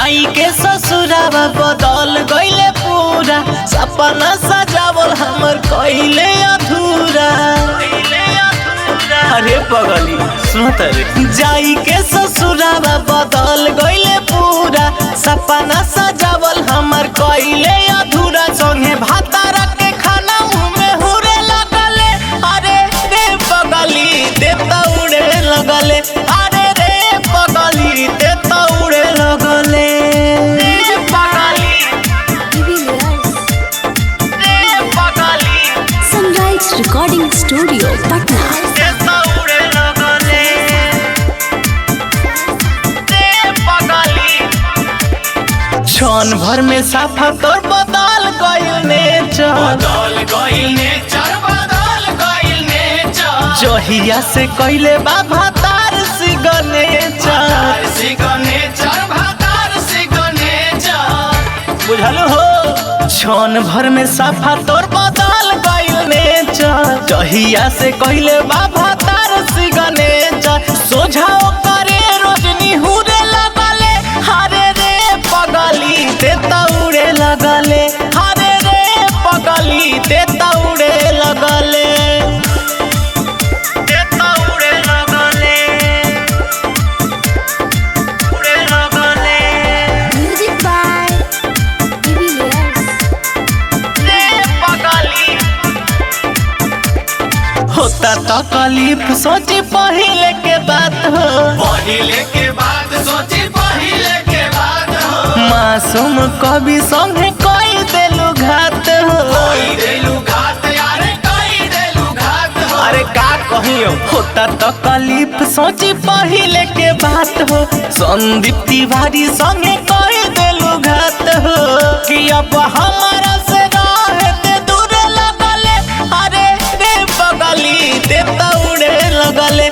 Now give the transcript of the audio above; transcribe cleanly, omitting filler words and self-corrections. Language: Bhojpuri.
जाई के ससुरावा बदल गईले पूरा, सपना सजावल हमर कइले अधूरा। अरे पगली सुनत रे, जाई के ससुरावा बदल गईले पूरा, सपना सजावल हमर कइले अधूरा। संगे भातारा के खाना में हुरे लगले, अरे रे पगली देता उड़े लगले, अरे रे पगली देता उड़े लगले। Sunrise recording studio Patna. क्षण भर में साफा तोर बदल गइल नेचर, जहिया से कइले बा भातार सिग्नेचर। बुझल हो, क्षण भर में साफा तोर बदल गइल नेचर, जहिया से कइले बा भातार सिग्नेचर। सोझाओ करे रोजनी हुरे लगले, हरे रे पगली देता उड़े लगले, हरे रे पगली देता उड़े लगले। म्यूजिक बाय होता तकलीफ सोची पहिले के बात हो, मासूम कभी संगे कोई देलू घात हो। अरे का कहियो, होता तकलीफ सोची पहिले के बात हो, संदीप तिवारी संगे कोई देलू घात हो। कि अब हमारा से रहते दूर लगले, अरे रे पगली देता उड़े लगले।